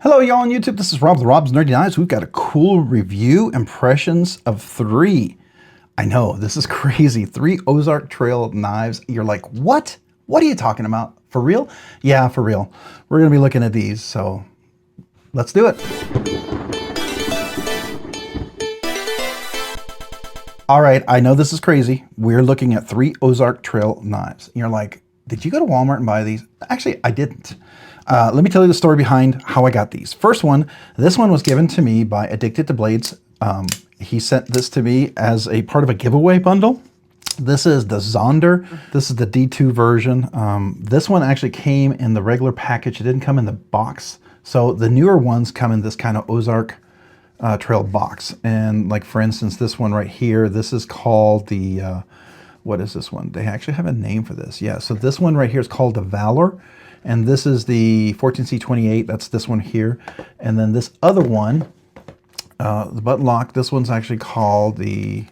Hello y'all on YouTube, this is Rob with Rob's Nerdy Knives. We've got a cool review impressions of 3. I know, this is crazy. 3 Ozark Trail knives. You're like, what? What are you talking about? For real? Yeah, for real. We're gonna be looking at these, so let's do it. All right, I know this is crazy. We're looking at 3 Ozark Trail knives. You're like, did you go to Walmart and buy these? Actually, I didn't. Let me tell you the story behind how I got these. First one, this one was given to me by Addicted to Blades. He sent this to me as a part of a giveaway bundle. This is the Zonder. This is the D2 version. This one actually came in the regular package. It didn't come in the box. So the newer ones come in this kind of Ozark Trail box. And like, for instance, this one right here, this is called the, what is this one? They actually have a name for this. Yeah, so this one right here is called the Valor. And this is the 14C28, that's this one here. And then this other one, the button lock, this one's actually called the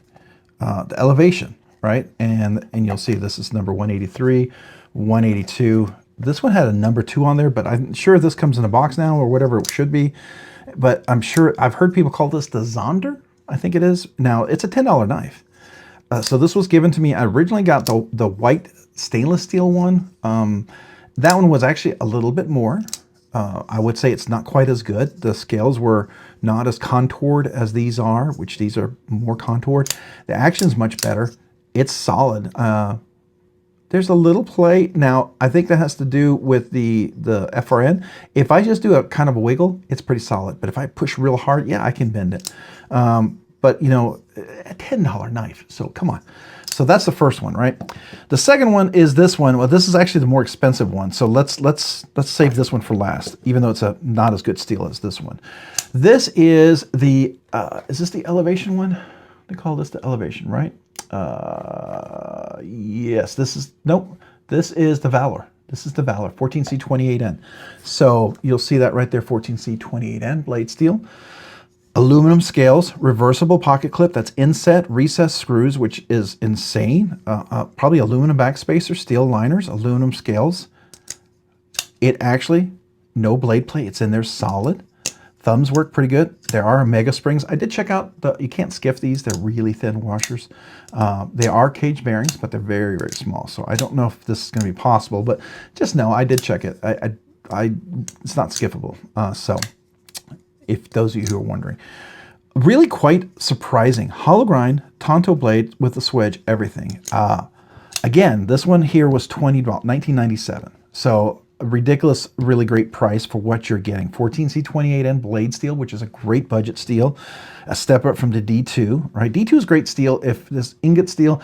Elevation, right? And you'll see this is number 183, 182. This one had a number 2 on there, but I'm sure this comes in a box now or whatever it should be. But I'm sure, I've heard people call this the Zonder, I think it is. Now, it's a $10 knife. So this was given to me. I originally got the white stainless steel one. That one was actually a little bit more. I would say it's not quite as good. The scales were not as contoured as these are, which these are more contoured. The action's much better. It's solid. There's a little play. Now, I think that has to do with the FRN. If I just do a kind of a wiggle, it's pretty solid. But if I push real hard, yeah, I can bend it. But you know, a $10 knife, so come on. So that's the first one, right? The second one is this one. Well, this is actually the more expensive one. So let's save this one for last, even though it's not as good steel as this one. This is the, is this the Elevation one? They call this the Elevation, right? Yes, this is, nope. This is the Valor. This is the Valor, 14C28N. So you'll see that right there, 14C28N, blade steel. Aluminum scales, reversible pocket clip, that's inset, recessed screws, which is insane. Probably aluminum backspacer, steel liners, aluminum scales. It actually, no blade plate, it's in there solid. Thumbs work pretty good. There are Omega springs. I did check out, you can't skiff these, they're really thin washers. They are caged bearings, but they're very, very small. So I don't know if this is gonna be possible, but just know I did check it. It's not skiffable, so. If those of you who are wondering. Really quite surprising. Hollow grind, Tonto blade with the swedge, everything. Again, this one here was $20, 1997. So a ridiculous, really great price for what you're getting. 14C28N blade steel, which is a great budget steel. A step up from the D2, right? D2 is great steel. If this ingot steel,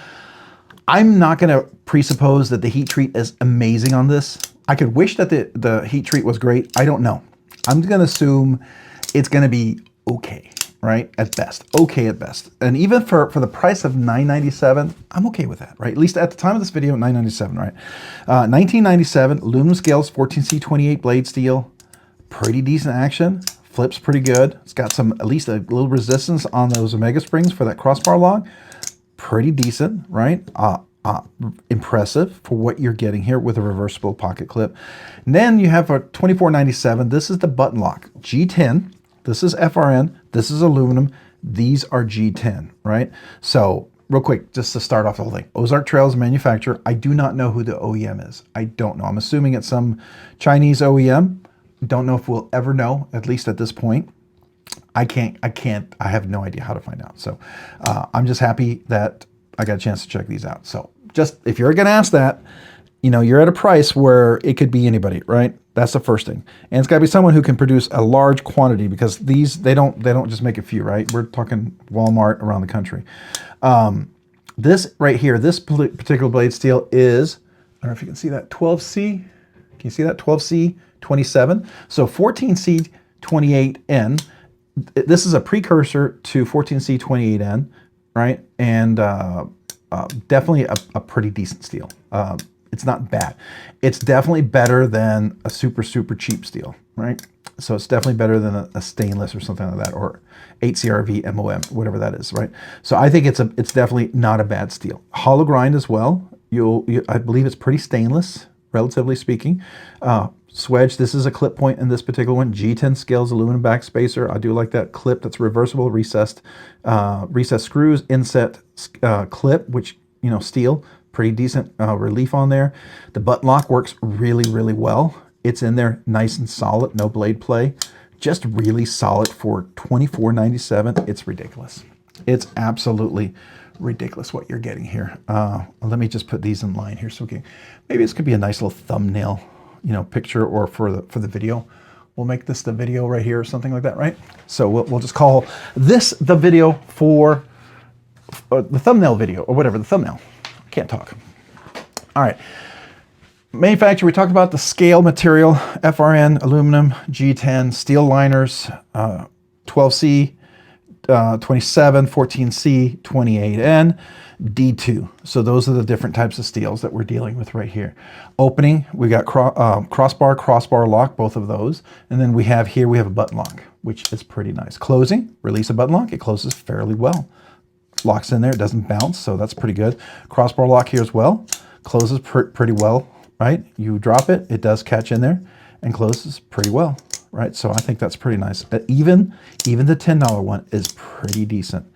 I'm not gonna presuppose that the heat treat is amazing on this. I could wish that the heat treat was great. I don't know. I'm gonna assume it's going to be okay, right? At best, okay at best. And even for the price of $9.97, I'm okay with that, right? At least at the time of this video, $9.97, right? 1997, aluminum scales, 14C28 blade steel, pretty decent action, flips pretty good. It's got some, at least a little resistance on those Omega springs for that crossbar log. Pretty decent, right? Impressive for what you're getting here with a reversible pocket clip. And then you have a $24.97. This is the button lock, G10. This is FRN, this is aluminum, these are G10, right? So real quick, just to start off the whole thing, Ozark Trail is a manufacturer. I do not know who the OEM is. I don't know. I'm assuming it's some Chinese OEM. Don't know if we'll ever know, at least at this point. I have no idea how to find out. So I'm just happy that I got a chance to check these out. So just, if you're gonna ask that, you know, you're at a price where it could be anybody, right? That's the first thing. And it's gotta be someone who can produce a large quantity, because these, they don't just make a few, right? We're talking Walmart around the country. This right here, this particular blade steel is, I don't know if you can see that, 12C. Can you see that? 12C27. So 14C28N, this is a precursor to 14C28N, right? And definitely a pretty decent steel. It's not bad. It's definitely better than a super, super cheap steel, right? So it's definitely better than a stainless or something like that, or 8CRV MOM, whatever that is, right? So I think it's definitely not a bad steel. Hollow grind as well. I believe it's pretty stainless, relatively speaking. Swedge, this is a clip point in this particular one. G10 scales aluminum backspacer. I do like that clip that's reversible, recessed screws, inset clip, which, you know, steel, pretty decent relief on there. The button lock works really, really well. It's in there nice and solid, no blade play. Just really solid for $24.97. It's ridiculous. It's absolutely ridiculous what you're getting here. Let me just put these in line here so we can, maybe this could be a nice little thumbnail, you know, picture, or for the video. We'll make this the video right here or something like that, right? So we'll just call this the video for the thumbnail video, or whatever, the thumbnail. I can't talk. All right. Manufacturer, we talked about the scale material, FRN, aluminum, G10, steel liners, 12C, 27, 14C, 28N, D2. So those are the different types of steels that we're dealing with right here. Opening, we got crossbar lock, both of those. And then we have a button lock, which is pretty nice. Closing, release a button lock, it closes fairly well. Locks in there, it doesn't bounce, so that's pretty good. Crossbar lock here as well, closes pretty well, right? You drop it, it does catch in there and closes pretty well, right? So I think that's pretty nice. Even the $10 one is pretty decent.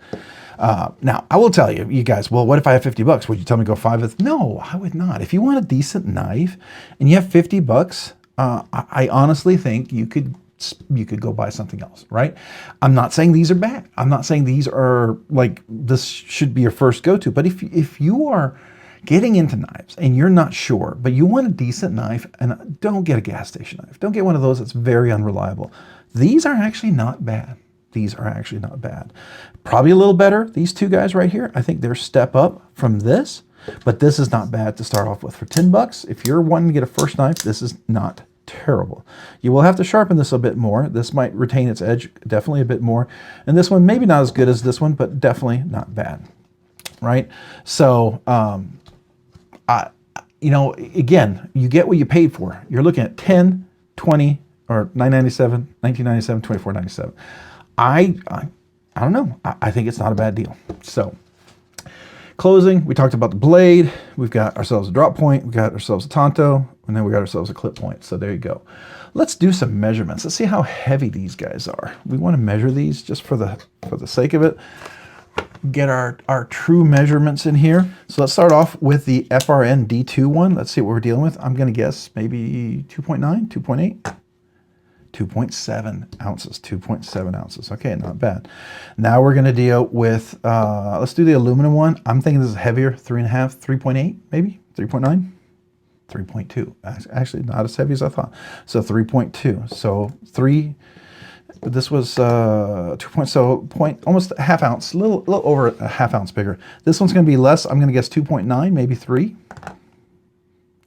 Now, I will tell you, you guys, well, what if I have 50 bucks? Would you tell me to go 5? No, I would not. If you want a decent knife and you have 50 bucks, I honestly think you could go buy something else, right? I'm not saying these are bad. I'm not saying these are like, this should be your first go-to, but if you are getting into knives and you're not sure, but you want a decent knife, and don't get a gas station knife. Don't get one of those that's very unreliable. These are actually not bad. These are actually not bad. Probably a little better, these two guys right here. I think they're a step up from this, but this is not bad to start off with. For 10 bucks, if you're wanting to get a first knife, this is not terrible. You will have to sharpen this a bit more. This might retain its edge definitely a bit more. And this one, maybe not as good as this one, but definitely not bad, right? So, you know, again, you get what you paid for. You're looking at 10, 20, or $9.97, $19.97, $24.97. I don't know. I think it's not a bad deal. So, closing, we talked about the blade. We've got ourselves a drop point. We've got ourselves a tanto, and then we got ourselves a clip point. So there you go. Let's do some measurements. Let's see how heavy these guys are. We want to measure these just for the sake of it. Get our true measurements in here. So let's start off with the FRN D2 one. Let's see what we're dealing with. I'm going to guess maybe 2.9, 2.8. 2.7 ounces, 2.7 ounces. Okay, not bad. Now we're going to deal with, let's do the aluminum one. I'm thinking this is heavier, 3.5, 3.8, maybe, 3.9, 3.2. Actually, not as heavy as I thought. So 3.2. So 3, this was 2 so almost a half ounce, a little over a half ounce bigger. This one's going to be less. I'm going to guess 2.9, maybe 3.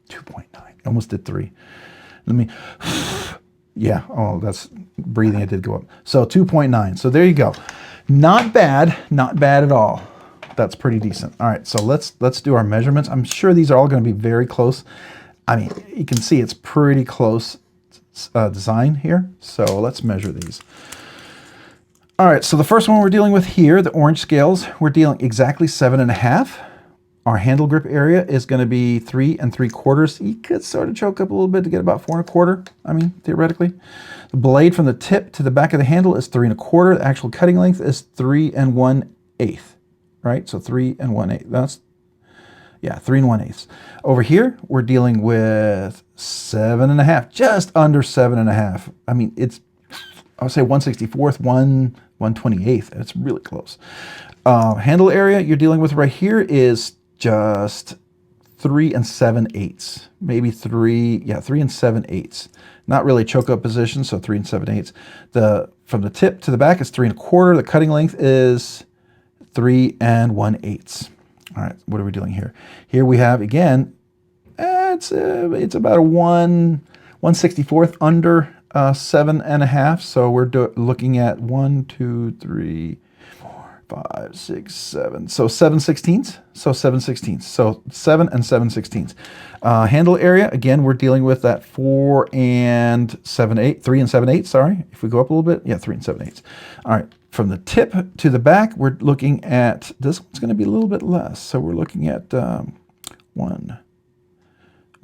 2.9, almost did 3. Let me... Yeah, oh, that's breathing, it did go up. So 2.9, so there you go. Not bad at all. That's pretty decent. All right, so let's do our measurements. I'm sure these are all gonna be very close. I mean, you can see it's pretty close design here. So let's measure these. All right, so the first one we're dealing with here, the orange scales, we're dealing exactly 7.5. Our handle grip area is going to be 3 3/4. You could sort of choke up a little bit to get about 4 1/4. I mean, theoretically. The blade from the tip to the back of the handle is 3 1/4. The actual cutting length is 3 1/8. Right? So 3 1/8. That's, yeah, 3 1/8. Over here, we're dealing with 7.5, just under 7.5. I mean, it's, I would say 1/64th, 1/28th. It's really close. Handle area you're dealing with right here is just 3 7/8, maybe 3 7/8. Not really choke up position, so 3 7/8. From the tip to the back is 3 1/4. The cutting length is 3 1/8. All right, what are we doing here? Here we have, again, it's about a 1/64th under 7.5. So we're looking at 1, 2, 3, 5, 6, 7. So 7/16. So 7/16. So 7 7/16. Handle area, again, we're dealing with that 4 7/8, 3 7/8. Sorry, if we go up a little bit, yeah, 3 7/8. All right, from the tip to the back, we're looking at, this one's going to be a little bit less. So we're looking at 1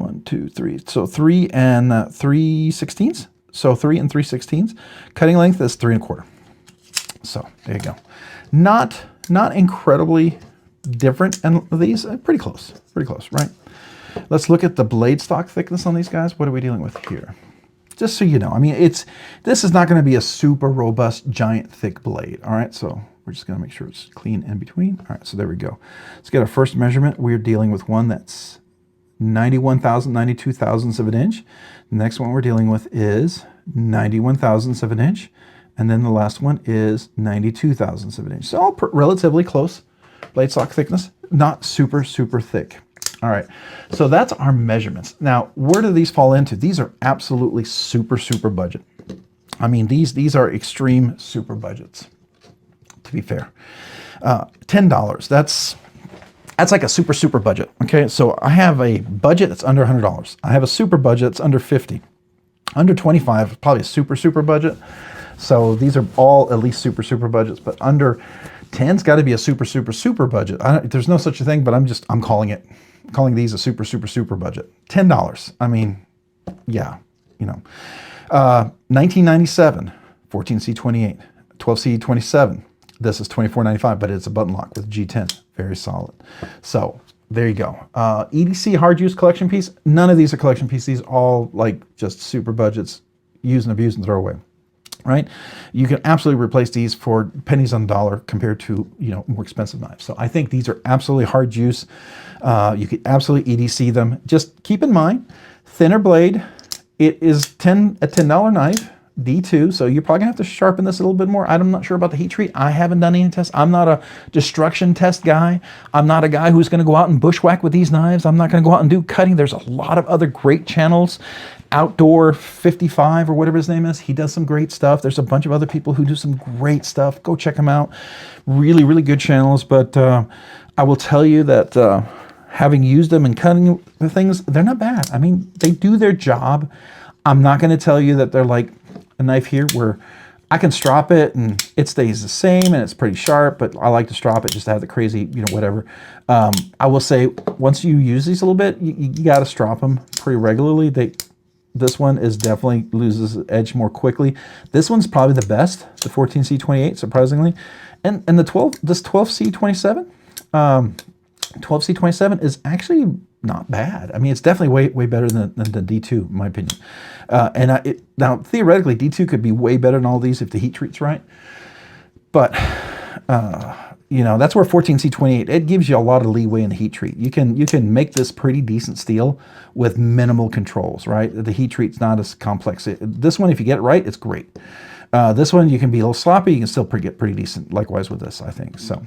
1, 2, 3. So 3 and 3/16. So 3 and 3/16. Cutting length is 3 1/4. So there you go. Not incredibly different, and these are pretty close, right? Let's look at the blade stock thickness on these guys. What are we dealing with here? Just so you know, I mean, this is not going to be a super robust, giant, thick blade. All right, so we're just going to make sure it's clean in between. All right, so there we go. Let's get our first measurement. We're dealing with one that's 92 thousandths of an inch. The next one we're dealing with is 91 thousandths of an inch. And then the last one is 92 thousandths of an inch. So all relatively close blade stock thickness, not super, super thick. All right, so that's our measurements. Now, where do these fall into? These are absolutely super, super budget. I mean, these are extreme super budgets, to be fair. $10, that's like a super, super budget, okay? So I have a budget that's under $100. I have a super budget that's under $50. Under $25 is probably a super, super budget. So these are all at least super, super budgets, but under 10's got to be a super, super, super budget. There's no such a thing, but I'm calling these a super, super, super budget. $10. I mean, yeah, you know. 1997, 14C28, 12C27. This is $24.95, but it's a button lock with G10. Very solid. So there you go. EDC hard use collection piece. None of these are collection pieces. These all like just super budgets. Use and abuse and throw away. Right? You can absolutely replace these for pennies on the dollar compared to, you know, more expensive knives. So I think these are absolutely hard use. You could absolutely EDC them. Just keep in mind, thinner blade. It is a $10 knife, D2. So you're probably gonna have to sharpen this a little bit more. I'm not sure about the heat treat. I haven't done any tests. I'm not a destruction test guy. I'm not a guy who's gonna go out and bushwhack with these knives. I'm not gonna go out and do cutting. There's a lot of other great channels. Outdoor 55 or whatever his name is, he does some great stuff. There's a bunch of other people who do some great stuff. Go check them out. Really, really good channels. But I will tell you that having used them and cutting the things, they're not bad. I mean, they do their job. I'm not going to tell you that they're like a knife here where I can strop it and it stays the same and it's pretty sharp, but I like to strop it just to have the crazy, you know, whatever. I will say once you use these a little bit, you got to strop them pretty regularly. This one is definitely loses edge more quickly. This one's probably the best, the 14C28, surprisingly. And this 12C27, 12C27 is actually not bad. I mean, it's definitely way better than the D2, in my opinion. Now, theoretically, D2 could be way better than all these if the heat treat's right. But, you know, that's where 14C28, it gives you a lot of leeway in the heat treat. You can make this pretty decent steel with minimal controls, right? The heat treat's not as complex. This one, if you get it right, it's great. This one, you can be a little sloppy. You can still get pretty decent. Likewise with this, I think. So,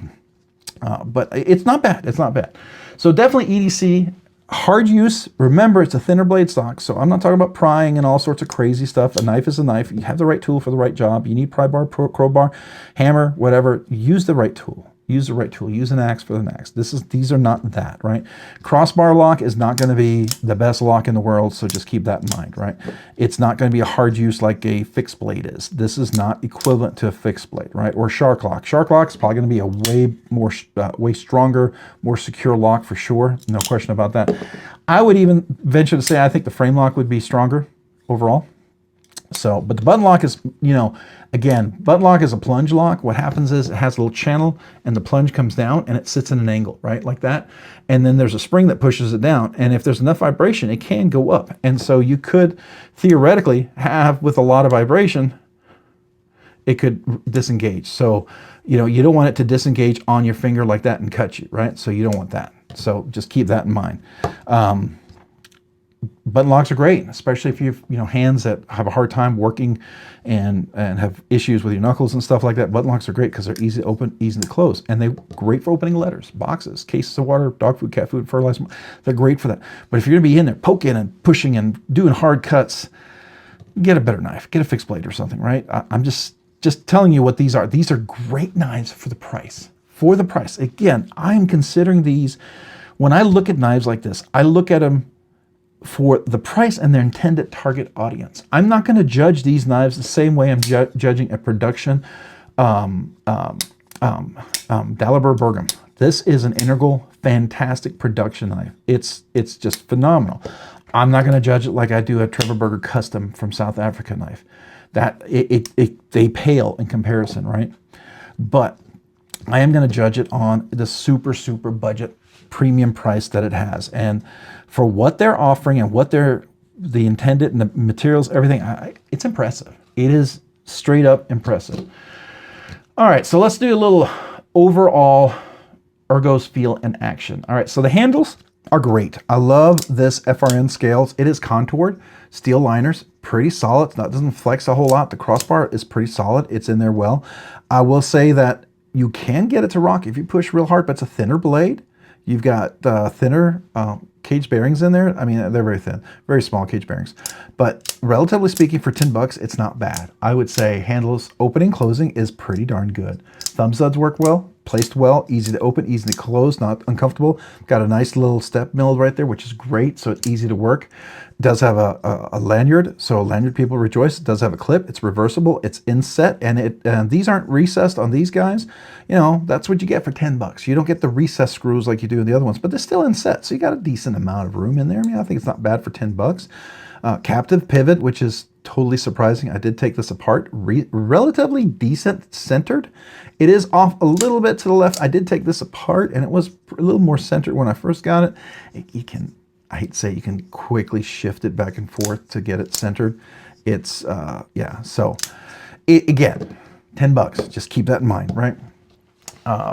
but it's not bad. It's not bad. So definitely EDC. Hard use, remember it's a thinner blade stock, so I'm not talking about prying and all sorts of crazy stuff. A knife is a knife. You have the right tool for the right job. You need pry bar, crowbar, hammer, whatever. Use the right tool. Use the right tool. Use an axe for an axe. These are not that, right? Crossbar lock is not going to be the best lock in the world, so just keep that in mind, right? It's not going to be a hard use like a fixed blade is. This is not equivalent to a fixed blade, right? Or shark lock. Shark lock is probably going to be a way stronger, more secure lock for sure. No question about that. I would even venture to say I think the frame lock would be stronger overall. So, but the button lock is, you know, again, button lock is a plunge lock. What happens is it has a little channel and the plunge comes down and it sits in an angle, right? Like that. And then there's a spring that pushes it down. And if there's enough vibration, it can go up. And so you could theoretically have, with a lot of vibration, it could disengage. So, you know, you don't want it to disengage on your finger like that and cut you, right? So you don't want that. So just keep that in mind. Button locks are great, especially if you've hands that have a hard time working and have issues with your knuckles and stuff like that. Button locks are great because they're easy to open, easy to close, and they're great for opening letters, boxes, cases of water, dog food, cat food, fertilizer. They're great for that. But if you're gonna be in there poking and pushing and doing hard cuts, get a better knife, get a fixed blade or something, right? I'm just telling you what these are. These are great knives for the price. For the price. Again, I'm considering these. When I look at knives like this, I look at them for the price and their intended target audience. I'm not going to judge these knives the same way I'm judging a production Dalibor Bergam. This is an integral, fantastic production knife. It's just phenomenal. I'm not going to judge it like I do a Trevor Burger Custom from South Africa knife. That they pale in comparison, right? But I am going to judge it on the super budget premium price that it has, and for what they're offering and what the intended and the materials, everything. It's impressive. It is straight up impressive. All right, so let's do a little overall Ergo's feel in action. All right, so the handles are great. I love this FRN scales. It is contoured, steel liners, pretty solid. It doesn't flex a whole lot. The crossbar is pretty solid. It's in there well. I will say that you can get it to rock if you push real hard, but it's a thinner blade. You've got thinner cage bearings in there. I mean, they're very thin, very small cage bearings. But relatively speaking, for 10 bucks, it's not bad. I would say handles opening, closing is pretty darn good. Thumb studs work well, placed well, easy to open, easy to close, not uncomfortable. Got a nice little step mill right there, which is great, so it's easy to work. It does have a lanyard, so lanyard people rejoice. It does have a clip. It's reversible. It's inset, and these aren't recessed on these guys. You know, that's what you get for 10 bucks. You don't get the recessed screws like you do in the other ones, but they're still inset, so you got a decent amount of room in there. I mean, I think it's not bad for 10 bucks. Captive pivot, which is totally surprising. I did take this apart. Relatively decent centered. It is off a little bit to the left. I did take this apart, and it was a little more centered when I first got it. You can, I hate to say, you can quickly shift it back and forth to get it centered. It's, yeah, so again, 10 bucks. Just keep that in mind, right?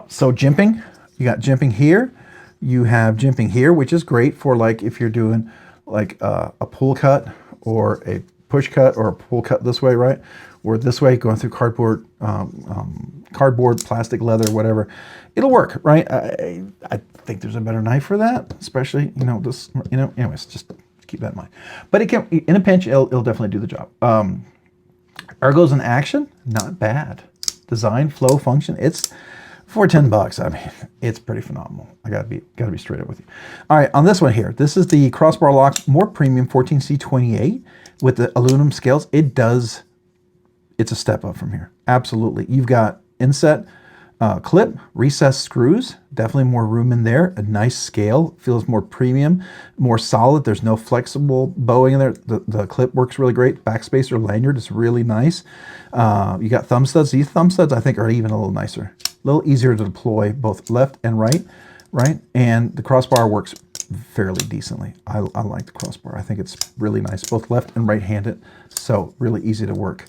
So jimping, you got jimping here. You have jimping here, which is great for like if you're doing like a pull cut or a push cut or a pull cut this way, right? Or this way, going through cardboard, plastic, leather, whatever. It'll work, right? I think there's a better knife for that, especially, you know, this, you know, anyways, just keep that in mind. But it can, in a pinch, it'll definitely do the job. Ergo's in action, not bad. Design, flow, function, it's, for 10 bucks, I mean, it's pretty phenomenal. I gotta be straight up with you. All right, on this one here, this is the crossbar lock, more premium 14C28 with the aluminum scales. It's a step up from here. Absolutely. You've got inset clip, recessed screws, definitely more room in there. A nice scale, feels more premium, more solid. There's no flexible bowing in there. The clip works really great. Backspacer lanyard is really nice. You got thumb studs. These thumb studs, I think, are even a little nicer. A little easier to deploy both left and right? And the crossbar works fairly decently. I like the crossbar. I think it's really nice, both left and right-handed, so really easy to work.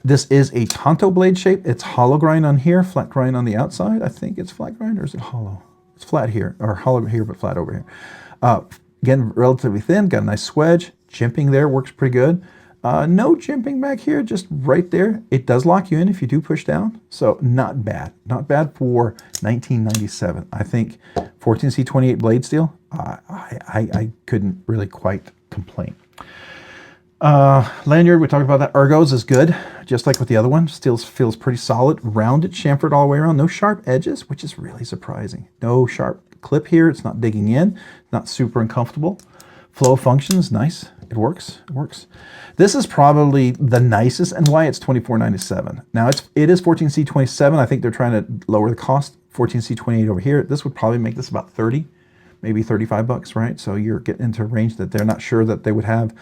This is a Tonto blade shape. It's hollow grind on here, flat grind on the outside. I think it's flat grind, or is it hollow? It's flat here, or hollow here, but flat over here. Again, relatively thin, got a nice swedge. Jimping there works pretty good. No jimping back here, just right there. It does lock you in if you do push down, so not bad. Not bad for 1997. I think 14C28 blade steel, I couldn't really quite complain. Lanyard, we talked about that. Ergo's is good, just like with the other one. Still feels pretty solid. Rounded, chamfered all the way around. No sharp edges, which is really surprising. No sharp clip here. It's not digging in. Not super uncomfortable. Flow functions, nice. It works. It works. This is probably the nicest, and why it's $24.97. Now it is 14C27. I think they're trying to lower the cost. 14C28 over here. This would probably make this about 30, maybe 35 bucks, right? So you're getting into a range that they're not sure that they would have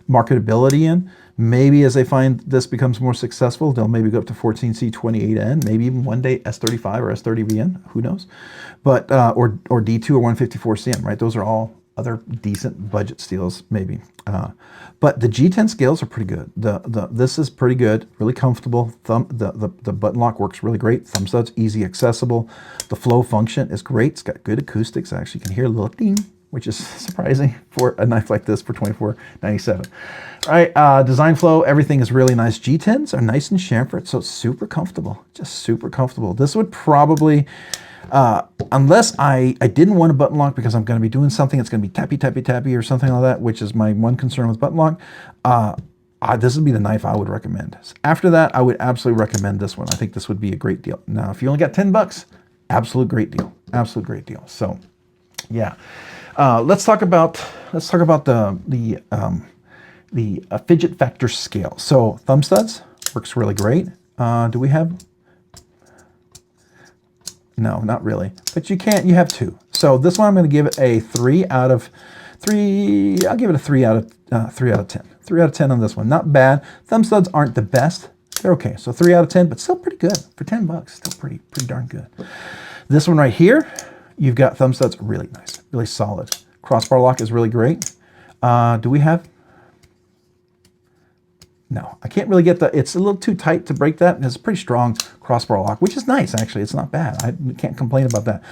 marketability in. Maybe as they find this becomes more successful, they'll maybe go up to 14C28N, maybe even one day S35 or S30VN, who knows? But or D2 or 154CM, right? Those are all other decent budget steels, maybe. But the G10 scales are pretty good. This is pretty good, really comfortable. The button lock works really great. Thumb studs, easy, accessible. The flow function is great. It's got good acoustics. Actually, you can hear a little ding, which is surprising for a knife like this for $24.97. All right, design flow, everything is really nice. G10s are nice and chamfered, so it's super comfortable, just super comfortable. This would probably, unless I didn't want a button lock because I'm going to be doing something that's going to be tappy, tappy, tappy or something like that, which is my one concern with button lock, this would be the knife I would recommend. After that, I would absolutely recommend this one. I think this would be a great deal. Now, if you only got 10 bucks, absolute great deal, absolute great deal. So, yeah. Let's talk about the Fidget factor scale. So thumb studs works really great. Do we have? No, not really. But you have two. So this one I'm going to give it a 3 out of I'll give it a 3 out of 10. 3 out of 10 on this one. Not bad. Thumb studs aren't the best. They're okay. So 3 out of 10, but still pretty good. For 10 bucks, still pretty darn good. This one right here, you've got thumb studs, really nice, really solid. Crossbar lock is really great. Do we have? No, I can't really get it's a little too tight to break that. It's a pretty strong crossbar lock, which is nice, actually. It's not bad. I can't complain about that.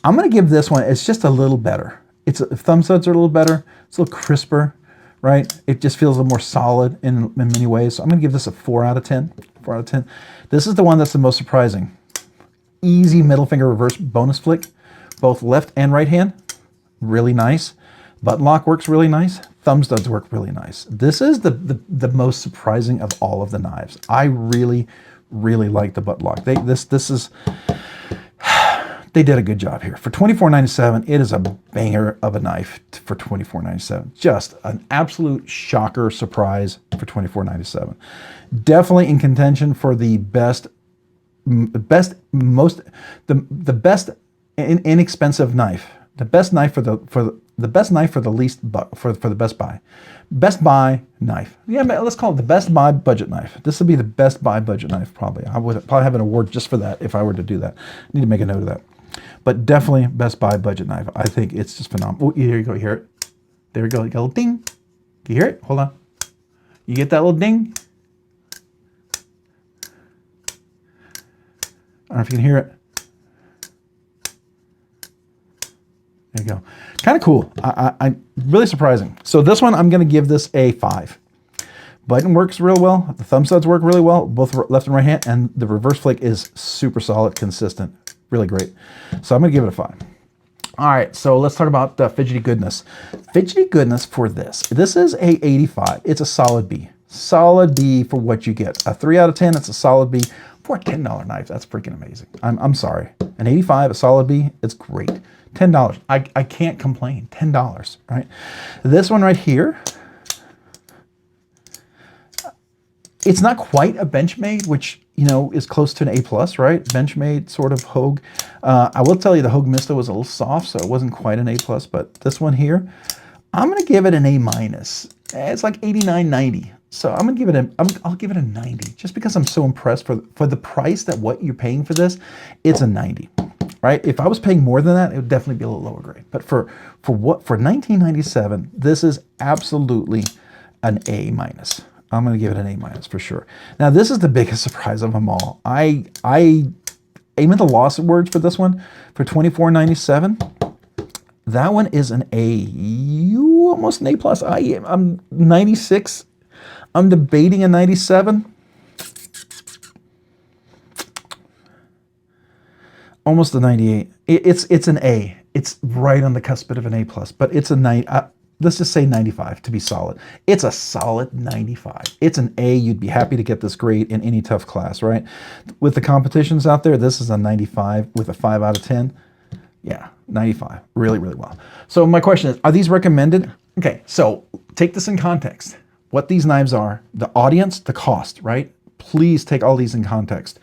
I'm going to give this one, it's just a little better. Thumb studs are a little better. It's a little crisper, right? It just feels a little more solid in many ways. So I'm going to give this a 4 out of 10. 4 out of 10. This is the one that's the most surprising. Easy middle finger reverse bonus flick, both left and right hand. Really nice. Button lock works really nice. Thumb studs work really nice. This is the most surprising of all of the knives. I really, really like the button lock. They did a good job here. For $24.97, it is a banger of a knife for $24.97. Just an absolute shocker surprise for $24.97. Definitely in contention for the best inexpensive knife. The best knife for the best knife for the least for the Best Buy. Best Buy knife. Yeah, let's call it the Best Buy budget knife. This would be the Best Buy budget knife probably. I would probably have an award just for that if I were to do that. I need to make a note of that. But definitely Best Buy budget knife. I think it's just phenomenal. Oh, here you go. You hear it? There we go. You got a little ding. You hear it? Hold on. You get that little ding? I don't know if you can hear it. There you go. Kind of cool. I'm really surprising. So this one, I'm going to give this a 5. Button works real well. The thumb studs work really well, both left and right hand, and the reverse flick is super solid, consistent, really great. So I'm going to give it a 5. All right, so let's talk about fidgety goodness. Fidgety goodness for this. This is a 85. It's a solid B. Solid B for what you get. A 3 out of 10, it's a solid B. For a $10 knife, that's freaking amazing. I'm sorry. An 85, a solid B, it's great. $10. I can't complain. $10, right? This one right here, it's not quite a Benchmade, which, you know, is close to an A+, right? Benchmade sort of Hogue. I will tell you the Hogue Mista was a little soft, so it wasn't quite an A+, but this one here, I'm going to give it an A-. It's like 89, 90. So I'm going to give it I'll give it a 90, just because I'm so impressed for the price that what you're paying for this, it's a 90. Right? If I was paying more than that, it would definitely be a little lower grade. But for $19.97, this is absolutely an A-. I'm going to give it an A- for sure. Now, this is the biggest surprise of them all. I aim at the loss of words for this one. For $24.97, that one is an A. Almost an A+. I'm 96. I'm debating a 97. Almost a 98. It's an A. It's right on the cusp of an A+, but it's a 9. Let's just say 95 to be solid. It's a solid 95. It's an A. You'd be happy to get this grade in any tough class, right? With the competitions out there, this is a 95 with a 5 out of 10. Yeah, 95. Really, really well. So my question is, are these recommended? Okay, so take this in context. What these knives are, the audience, the cost, right? Please take all these in context.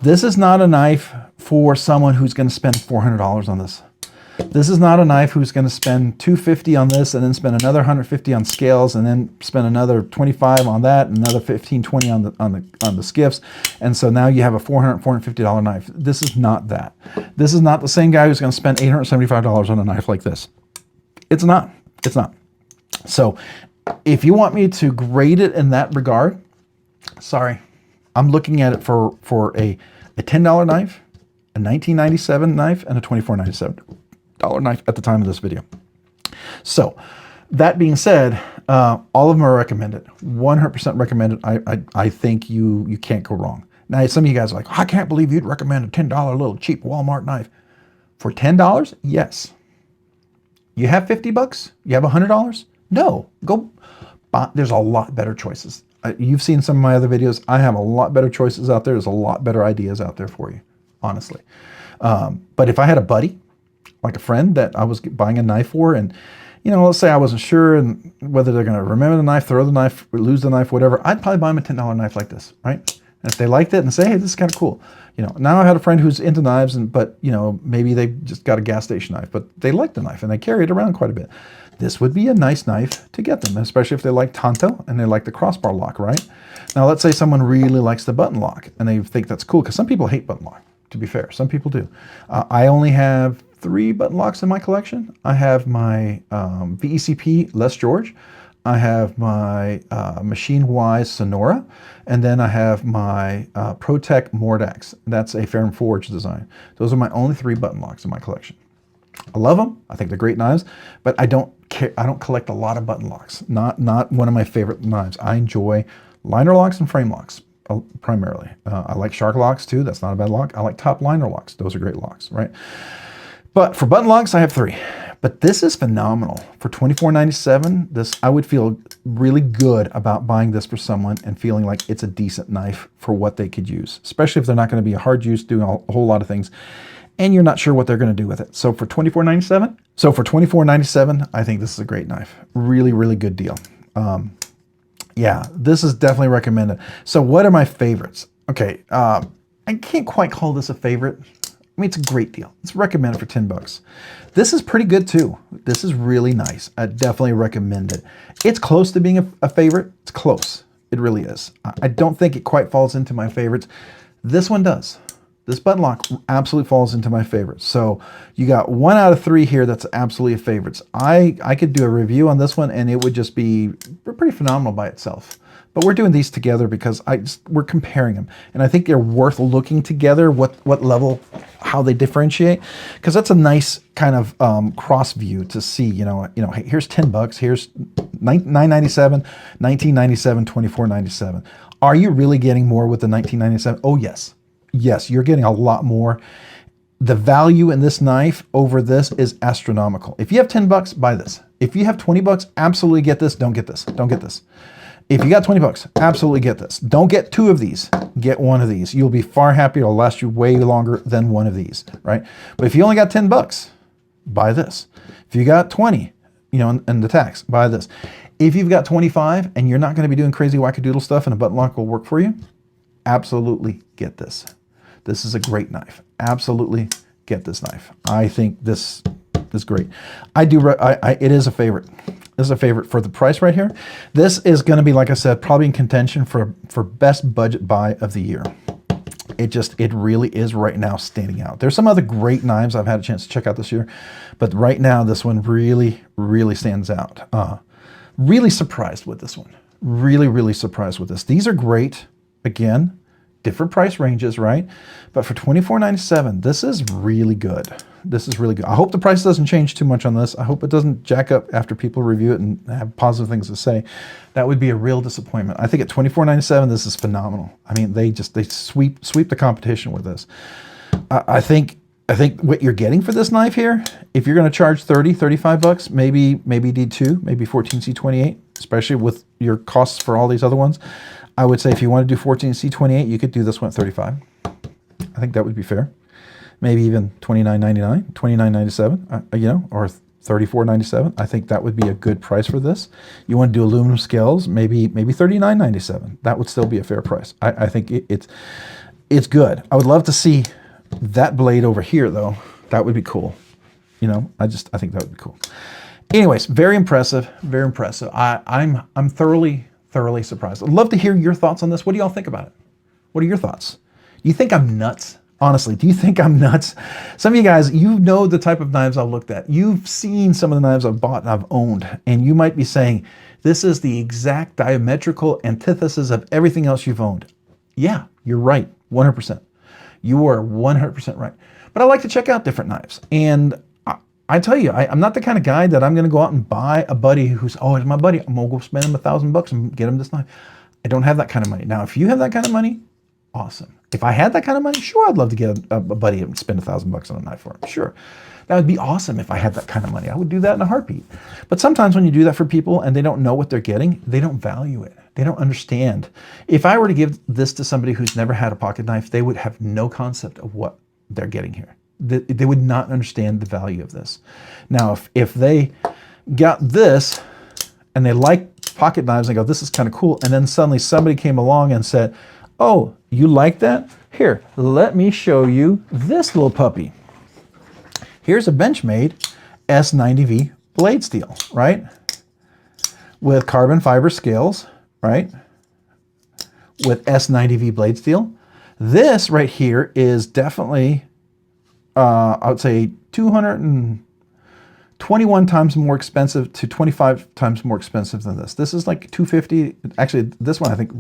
This is not a knife for someone who's going to spend $400 on this. This is not a knife who's going to spend $250 on this and then spend another $150 on scales and then spend another $25 on that and another $15, $20 on the skiffs. And so now you have a $450 knife. This is not that. This is not the same guy who's going to spend $875 on a knife like this. It's not. It's not. So if you want me to grade it in that regard, sorry. I'm looking at it for a $10 knife, a $19.97 knife, and a $24.97 knife at the time of this video. So that being said, all of them are recommended, 100% recommended. I think you can't go wrong. Now, some of you guys are like, I can't believe you'd recommend a $10 little cheap Walmart knife. For $10, yes. You have $50? You have $100? No, go buy. There's a lot better choices. You've seen some of my other videos. I have a lot better choices out there. There's a lot better ideas out there for you, honestly. But if I had a buddy, like a friend that I was buying a knife for, and, you know, let's say I wasn't sure and whether they're going to remember the knife, throw the knife, or lose the knife, whatever, I'd probably buy them a $10 knife like this, right? And if they liked it and say, hey, this is kind of cool. You know, now I've had a friend who's into knives, but, you know, maybe they just got a gas station knife, but they like the knife and they carry it around quite a bit. this would be a nice knife to get them, especially if they like tanto and they like the crossbar lock, right? Now, let's say someone really likes the button lock and they think that's cool, because some people hate button lock, to be fair. Some people do. I only have 3 button locks in my collection. I have my VECP Les George. I have my Machine Wise Sonora, and then I have my ProTech Mordax. That's a Ferrum Forge design. Those are my only 3 button locks in my collection. I love them. I think they're great knives, but I don't collect a lot of button locks. Not one of my favorite knives. I enjoy liner locks and frame locks primarily. I like shark locks too. That's not a bad lock. I like top liner locks. Those are great locks, right? But for button locks, I have 3. But this is phenomenal. For $24.97, this, I would feel really good about buying this for someone and feeling like it's a decent knife for what they could use, especially if they're not going to be a hard use, doing a whole lot of things, and you're not sure what they're going to do with it. So for $24.97, I think this is a great knife. Really, really good deal. Yeah, this is definitely recommended. So what are my favorites? Okay, I can't quite call this a favorite. I mean, it's a great deal. It's recommended for 10 bucks. This is pretty good too. This is really nice. I definitely recommend it. It's close to being a favorite. It's close. It really is. I don't think it quite falls into my favorites. This one does. This button lock absolutely falls into my favorites. So you got 1 out of 3 here that's absolutely a favorites. I could do a review on this one and it would just be pretty phenomenal by itself. But we're doing these together because we're comparing them. And I think they're worth looking together, what level, how they differentiate. Because that's a nice kind of cross view to see, hey, here's 10 bucks, here's $9.97, $19.97, $24.97. Are you really getting more with the $19.97? Oh, yes. Yes, you're getting a lot more. The value in this knife over this is astronomical. If you have 10 bucks, buy this. If you have 20 bucks, absolutely get this. Don't get this. Don't get this. If you got 20 bucks, absolutely get this. Don't get 2 of these. Get 1 of these. You'll be far happier. It'll last you way longer than 1 of these, right? But if you only got 10 bucks, buy this. If you got 20, and the tax, buy this. If you've got 25 and you're not going to be doing crazy wackadoodle stuff and a button lock will work for you, absolutely get this. This is a great knife. Absolutely get this knife. I think this is great. It is a favorite. This is a favorite for the price right here. This is going to be, like I said, probably in contention for best budget buy of the year. It really is right now standing out. There's some other great knives I've had a chance to check out this year, but right now this one really, really stands out. Really surprised with this one. Really, really surprised with this. These are great. Again, different price ranges, right? But for $24.97, this is really good. This is really good. I hope the price doesn't change too much on this. I hope it doesn't jack up after people review it and have positive things to say. That would be a real disappointment. I think at $24.97, this is phenomenal. I mean, they sweep the competition with this. I think what you're getting for this knife here, if you're going to charge 30, 35 bucks, maybe D2, maybe 14C28, especially with your costs for all these other ones. I would say if you want to do 14C28, you could do this one at 35. I think that would be fair. Maybe even $29.99, $29.97, or $34.97. I think that would be a good price for this. You want to do aluminum scales, maybe $39.97. That would still be a fair price. I think it's good. I would love to see that blade over here though. That would be cool. I think that would be cool. Anyways, very impressive, very impressive. I'm thoroughly surprised. I'd love to hear your thoughts on this. What do y'all think about it? What are your thoughts? You think I'm nuts? Honestly, do you think I'm nuts? Some of you guys, you know the type of knives I've looked at. You've seen some of the knives I've bought and I've owned, and you might be saying, this is the exact diametrical antithesis of everything else you've owned. Yeah, you're right, 100%. You are 100% right. But I like to check out different knives. And I tell you, I'm not the kind of guy that I'm going to go out and buy a buddy who's, oh, it's my buddy, I'm going to go spend him $1,000 and get him this knife. I don't have that kind of money. Now, if you have that kind of money, awesome. If I had that kind of money, sure, I'd love to get a buddy and spend $1,000 on a knife for him. Sure. That would be awesome if I had that kind of money. I would do that in a heartbeat. But sometimes when you do that for people and they don't know what they're getting, they don't value it. They don't understand. If I were to give this to somebody who's never had a pocket knife, they would have no concept of what they're getting here. They would not understand the value of this. Now, if they got this and they like pocket knives and go, this is kind of cool, and then suddenly somebody came along and said, oh, you like that? Here, let me show you this little puppy. Here's a Benchmade S90V blade steel, right? With carbon fiber scales, right? With S90V blade steel. This right here is definitely, I would say 221 times more expensive to 25 times more expensive than this. This is like 250. Actually, this one I think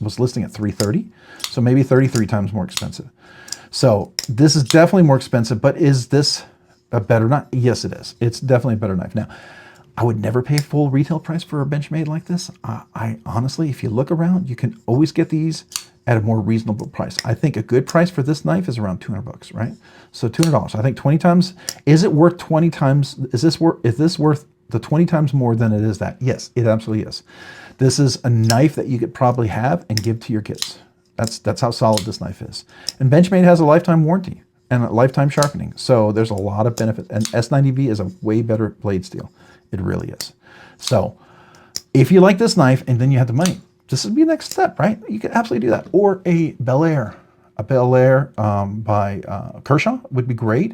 was listing at 330. So maybe 33 times more expensive. So this is definitely more expensive, but is this a better knife? Yes, it is. It's definitely a better knife. Now, I would never pay full retail price for a Benchmade like this. I honestly, if you look around, you can always get these at a more reasonable price. I think a good price for this knife is around 200 bucks, right? So $200. I think 20 times, is it worth 20 times? Is this worth the 20 times more than it is that? Yes, it absolutely is. This is a knife that you could probably have and give to your kids. That's how solid this knife is. And Benchmade has a lifetime warranty and a lifetime sharpening. So there's a lot of benefit. And S90V is a way better blade steel. It really is. So if you like this knife and then you have the money, this would be the next step, right? You could absolutely do that. Or a Bel Air. A Bel Air by Kershaw would be great.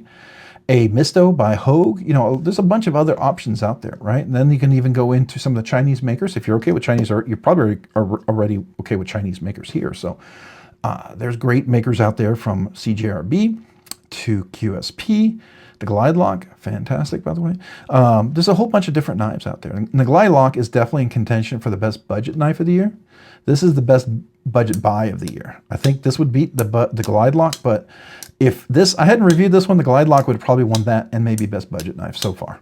A Misto by Hogue. You know, there's a bunch of other options out there, right? And then you can even go into some of the Chinese makers. If you're okay with Chinese, or you're probably already okay with Chinese makers here. So there's great makers out there from CJRB to QSP. The Glide Lock, fantastic, by the way. There's a whole bunch of different knives out there. And the Glide Lock is definitely in contention for the best budget knife of the year. This is the best budget buy of the year. I think this would beat the Glide Lock, but if this, I hadn't reviewed this one, the Glide Lock would have probably won that and maybe best budget knife so far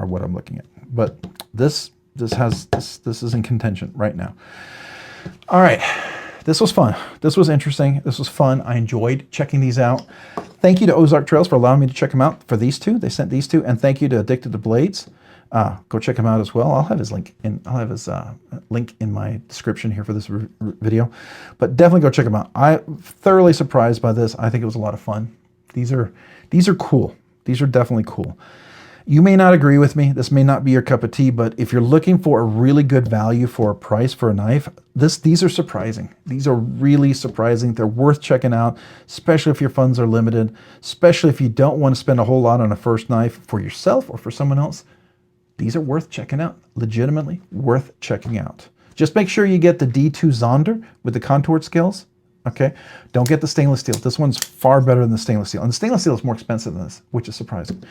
what I'm looking at. But this is in contention right now. All right. This was fun. This was interesting. This was fun. I enjoyed checking these out. Thank you to Ozark Trails for allowing me to check them out for these two. They sent these two, and thank you to Addicted to Blades. Go check him out as well. I'll have his link in. I'll have his link in my description here for this video. But definitely go check him out. I'm thoroughly surprised by this. I think it was a lot of fun. These are cool. These are definitely cool. You may not agree with me. This may not be your cup of tea, but if you're looking for a really good value for a price for a knife, these are surprising. These are really surprising. They're worth checking out, especially if your funds are limited, especially if you don't want to spend a whole lot on a first knife for yourself or for someone else. These are worth checking out, legitimately worth checking out. Just make sure you get the D2 Zonder with the contoured scales. Okay, don't get the stainless steel. This one's far better than the stainless steel. And the stainless steel is more expensive than this, which is surprising.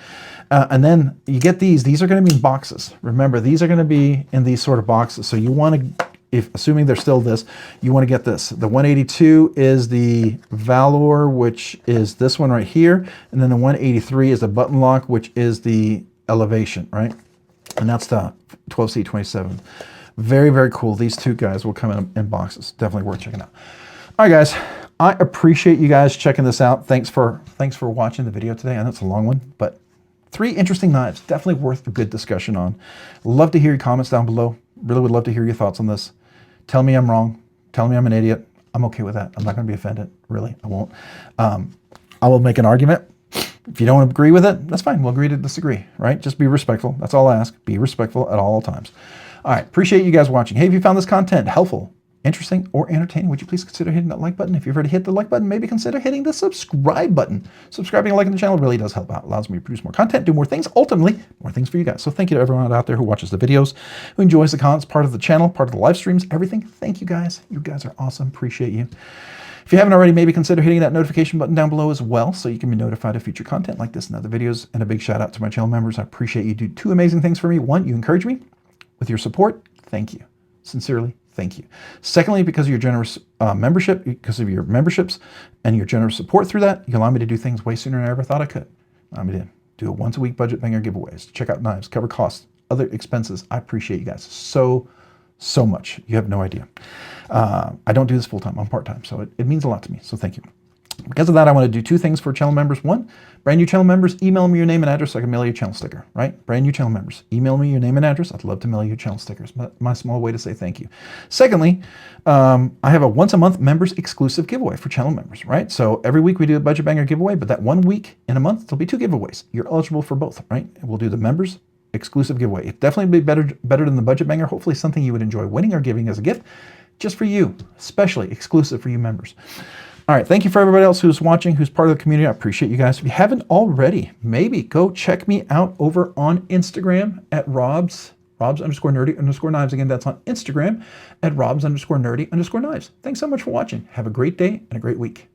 And then you get these. These are going to be in boxes. Remember, these are going to be in these sort of boxes. So you want to, assuming they're still this, you want to get this. The 182 is the Valor, which is this one right here. And then the 183 is the button lock, which is the Elevation, right? And that's the 12C27. Very, very cool. These two guys will come in boxes. Definitely worth checking out. All right, guys, I appreciate you guys checking this out. Thanks for watching the video today. I know it's a long one, but 3 interesting knives, definitely worth a good discussion on. Love to hear your comments down below. Really would love to hear your thoughts on this. Tell me I'm wrong. Tell me I'm an idiot. I'm okay with that. I'm not going to be offended. Really, I won't. I will make an argument. If you don't agree with it, that's fine. We'll agree to disagree, right? Just be respectful. That's all I ask. Be respectful at all times. All right, appreciate you guys watching. Hey, if you found this content helpful, interesting, or entertaining, would you please consider hitting that like button? If you've already hit the like button, maybe consider hitting the subscribe button. Subscribing and liking the channel really does help out. Allows me to produce more content, do more things, ultimately more things for you guys. So thank you to everyone out there who watches the videos, who enjoys the comments, part of the channel, part of the live streams, everything. Thank you guys. You guys are awesome. Appreciate you. If you haven't already, maybe consider hitting that notification button down below as well, so you can be notified of future content like this and other videos. And a big shout out to my channel members. I appreciate you do 2 amazing things for me. 1, you encourage me with your support. Thank you. Sincerely, thank you. Secondly, because of your generous membership, because of your memberships and your generous support through that, you allow me to do things way sooner than I ever thought I could. I'm going to do a once-a-week budget banger giveaways, check out knives, cover costs, other expenses. I appreciate you guys so much. You have no idea. I don't do this full-time. I'm part-time, so it means a lot to me. So thank you. Because of that, I want to do 2 things for channel members. 1, brand new channel members, email me your name and address so I can mail you a channel sticker, right? Brand new channel members, email me your name and address. I'd love to mail you channel stickers. My small way to say thank you. Secondly, I have a once-a-month members exclusive giveaway for channel members, right? So every week we do a budget banger giveaway, but that 1 week in a month, there'll be 2 giveaways. You're eligible for both, right? We'll do the members exclusive giveaway. It'd definitely be better than the budget banger. Hopefully something you would enjoy winning or giving as a gift, just for you, especially exclusive for you members. All right, thank you for everybody else who's watching, who's part of the community. I appreciate you guys. If you haven't already, maybe go check me out over on Instagram at Robs_nerdy_knives. Again, that's on Instagram at Robs_nerdy_knives. Thanks so much for watching. Have a great day and a great week.